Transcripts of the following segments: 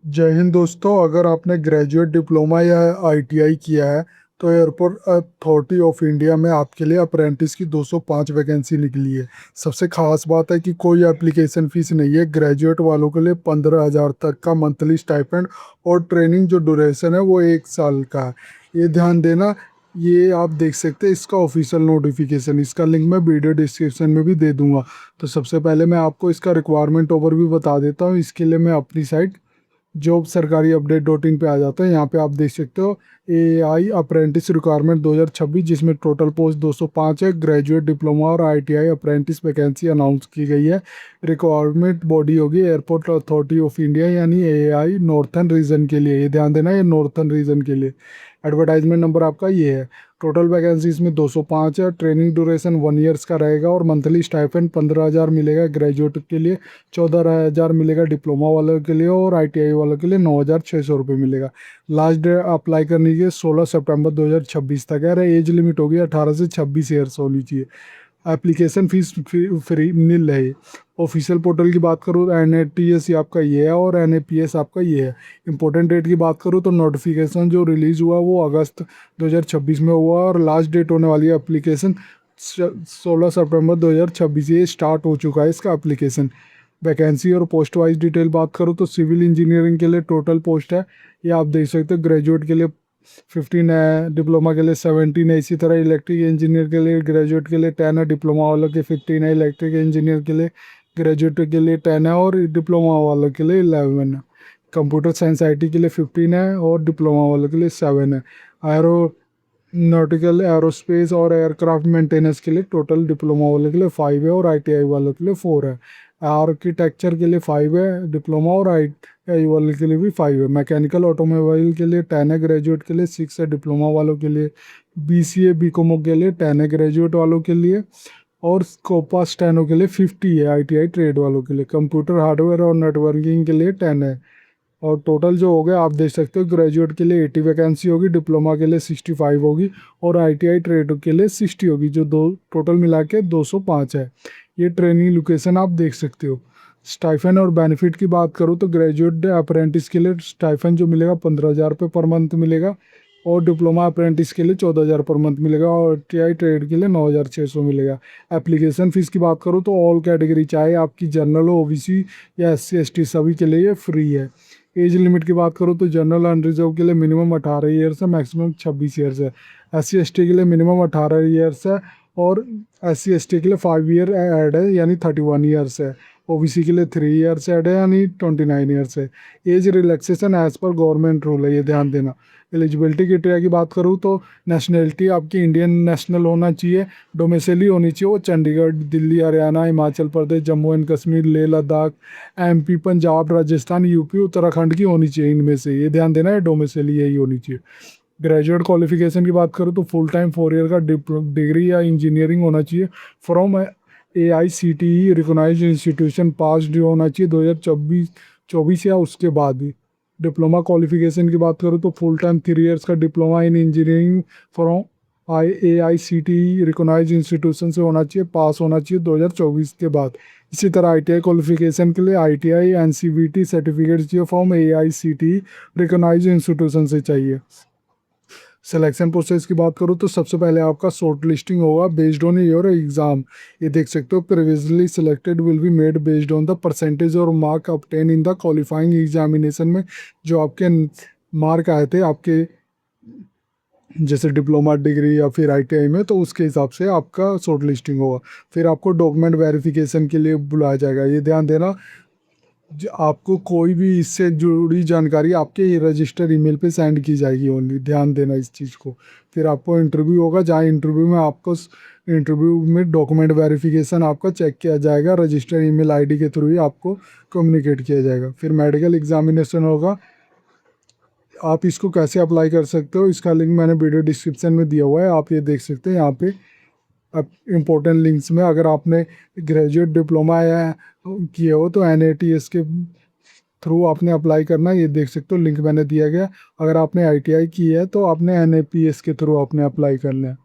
जय हिंद दोस्तों। अगर आपने ग्रेजुएट डिप्लोमा या आईटीआई किया है तो एयरपोर्ट अथॉरिटी ऑफ इंडिया में आपके लिए अप्रेंटिस की 205 वैकेंसी निकली है। सबसे खास बात है कि कोई एप्लीकेशन फीस नहीं है। ग्रेजुएट वालों के लिए 15,000 तक का मंथली स्टाइपेंड और ट्रेनिंग जो ड्यूरेशन है वो 1 साल का है। ये ध्यान देना। ये आप देख सकते हैं इसका ऑफिशियल नोटिफिकेशन, इसका लिंक मैं वीडियो डिस्क्रिप्शन में भी दे दूंगा। तो सबसे पहले मैं आपको इसका रिक्वायरमेंट ओवरव्यू बता देता हूँ। इसके लिए मैं अपनी साइट जॉब सरकारी अपडेट डॉट इन पे आ जाता है। यहाँ पे आप देख सकते हो एआई अप्रेंटिस रिक्वायरमेंट 2026, जिसमें टोटल पोस्ट 205 है। ग्रेजुएट डिप्लोमा और आईटीआई अप्रेंटिस वैकेंसी अनाउंस की गई है। रिक्वायरमेंट बॉडी होगी एयरपोर्ट अथॉरिटी ऑफ इंडिया यानी एआई नॉर्थन रीजन के लिए। ये ध्यान देना, ये नॉर्थन रीजन के लिए। एडवर्टाइजमेंट नंबर आपका ये है। टोटल वैकेंसी इसमें 205 है। ट्रेनिंग ड्यूरेशन 1 ईयर्स का रहेगा और मंथली स्टाइपेंड 15,000 मिलेगा ग्रेजुएट के लिए, 14,000 मिलेगा डिप्लोमा वालों के लिए और आईटीआई वालों के लिए 9,600 रुपये मिलेगा। लास्ट डेट अप्लाई करने की 16 सितंबर 2026 तक है। एज लिमिट होगी 18 से 26 ईयर्स होनी चाहिए। एप्लीकेशन फीस फ्री नील है। ऑफिशियल पोर्टल की बात करूँ तो NATS आपका ये है और NAPS आपका ये है। इंपॉर्टेंट डेट की बात करूँ तो नोटिफिकेशन जो रिलीज़ हुआ वो अगस्त 2026 में हुआ और लास्ट डेट होने वाली है एप्लीकेशन 16 सितंबर 2026। ये स्टार्ट हो चुका है इसका एप्लीकेशन। वैकेंसी और पोस्ट वाइज डिटेल बात करूँ तो सिविल इंजीनियरिंग के लिए टोटल पोस्ट है, ये आप देख सकते हो। ग्रेजुएट के लिए 15 है, डिप्लोमा के लिए 17 है। इसी तरह इलेक्ट्रिक इंजीनियर के लिए ग्रेजुएट के लिए 10 है, डिप्लोमा वालों के 15 है। इलेक्ट्रिक इंजीनियर के लिए ग्रेजुएट के लिए 10 है और डिप्लोमा वालों के लिए 11 है। कंप्यूटर साइंस आईटी के लिए 15 है और डिप्लोमा वालों के लिए 7 है। एरो नॉटिकल एरोस्पेस और एयरक्राफ्ट मेंटेनेंस के लिए टोटल डिप्लोमा वालों के लिए 5 है और आईटीआई वालों के लिए 4 है। आर्किटेक्चर के लिए 5 है डिप्लोमा और आईटीआई वालों के लिए भी 5 है। मैकेनिकल ऑटोमोबाइल के लिए 10 है, ग्रेजुएट के लिए 6 है डिप्लोमा वालों के लिए। बीसीए बीकॉम के लिए 10 है ग्रेजुएट वालों के लिए और स्कोपा स्टेनो के लिए 50 है आईटीआई ट्रेड वालों के लिए। कंप्यूटर हार्डवेयर और नेटवर्किंग के लिए 10 है। और टोटल जो हो गया आप देख सकते हो, ग्रेजुएट के लिए 80 वैकेंसी होगी, डिप्लोमा के लिए 65 होगी और आईटीआई ट्रेड के लिए 60 होगी, जो दो टोटल मिला के 205 है। ये ट्रेनिंग लोकेशन आप देख सकते हो। स्टाइफन और बेनिफिट की बात करूँ तो ग्रेजुएट अप्रेंटिस के लिए स्टाइफन जो मिलेगा 15,000 रुपये पर मंथ मिलेगा और डिप्लोमा अप्रेंटिस के लिए 14,000 पर मंथ मिलेगा और टीआई ट्रेड के लिए 9,600 मिलेगा। एप्लीकेशन फ़ीस की बात करूँ तो ऑल कैटेगरी चाहे आपकी जनरल हो, ओबीसी या SC ST सभी के लिए ये फ्री है। एज लिमिट की बात करूँ तो जनरल अनरिजर्व के लिए मिनिमम 18 ईयर्स है, मैक्सिमम 26 ईयर्स है। SC ST के लिए मिनिमम 18 ईयर्स है और SC ST के लिए 5 ईयर ऐड है यानी 31 ईयर्स है। ओबीसी के लिए 3 ईयर्स ऐड है यानी 29 ईयर्स है। Age relaxation as per government rule है, ये ध्यान देना। एलिजिबिलिटी क्राइटेरिया की बात करूँ तो नेशनलिटी आपकी इंडियन नेशनल होना चाहिए, डोमिसाइली होनी चाहिए वो Chandigarh, Delhi, Haryana, Himachal Pradesh, Jammu and Kashmir, Leh Ladakh, MP, Punjab, Rajasthan, UP, Uttarakhand की होनी चाहिए। इनमें से ये ध्यान देना है, डोमिसाइली यही होनी चाहिए। ग्रेजुएट क्वालिफिकेशन की बात करूँ तो फुल टाइम 4 ईयर का डिग्री या इंजीनियरिंग होना चाहिए फ्रॉम AICTE रिकोगनाइज्ड इंस्टीट्यूशन, पास होना चाहिए 2024 या उसके बाद ही। डिप्लोमा क्वालिफिकेशन की बात करूँ तो फुल टाइम 3 ईयर्स का diploma in engineering from AICTE recognised institution से होना चाहिए, पास होना चाहिए 2024 के बाद। इसी तरह ITI क्वालिफिकेशन के लिए ITI NCVT सर्टिफिकेट चाहिए फ्रॉम AICTE रिकोगनाइज्ड इंस्टीट्यूशन से चाहिए। सिलेक्शन प्रोसेस की बात करूँ तो सबसे पहले आपका शॉर्ट लिस्टिंग होगा बेस्ड ऑन योर एग्जाम। ये देख सकते हो, previously selected will be made based on the percentage और mark obtain in the qualifying examination में। जो आपके मार्क आए थे आपके जैसे डिप्लोमा डिग्री या फिर ITI में, तो उसके हिसाब से आपका शॉर्ट लिस्टिंग होगा। फिर आपको डॉक्यूमेंट वेरिफिकेशन के लिए बुलाया जाएगा। ये ध्यान देना, आपको कोई भी इससे जुड़ी जानकारी आपके रजिस्टर ईमेल पे सेंड की जाएगी ओनली, ध्यान देना इस चीज़ को। फिर आपको इंटरव्यू होगा, जहाँ इंटरव्यू में आपको इंटरव्यू में डॉक्यूमेंट वेरिफिकेशन आपका चेक किया जाएगा, रजिस्टर ईमेल आईडी के थ्रू ही आपको कम्युनिकेट किया जाएगा। फिर मेडिकल एग्जामिनेशन होगा। आप इसको कैसे अप्लाई कर सकते हो, इसका लिंक मैंने वीडियो डिस्क्रिप्शन में दिया हुआ है, आप ये देख सकते हैं यहाँ पे। अब इम्पोर्टेंट लिंक्स में अगर आपने ग्रेजुएट डिप्लोमा या किए हो तो NATS के थ्रू आपने अप्लाई करना है, ये देख सकते हो लिंक मैंने दिया गया। अगर आपने ITI की है तो आपने NAPS के थ्रू आपने अप्लाई करना है।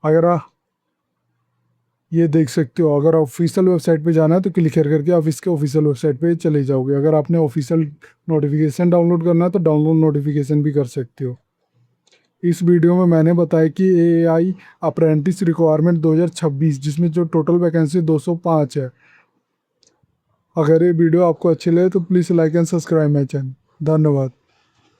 अगर ये देख सकते हो। अगर ऑफिशियल वेबसाइट पे जाना है तो क्लिक करके आप इसके ऑफिशियल वेबसाइट पे चले जाओगे। अगर आपने ऑफिशियल नोटिफिकेशन डाउनलोड करना है तो डाउनलोड नोटिफिकेशन भी कर सकते हो। इस वीडियो में मैंने बताया कि एआई अप्रेंटिस रिक्वायरमेंट 2026, जिसमें जो टोटल वैकेंसी 205 है। अगर ये वीडियो आपको अच्छी लगे तो please like and subscribe my channel. धन्यवाद।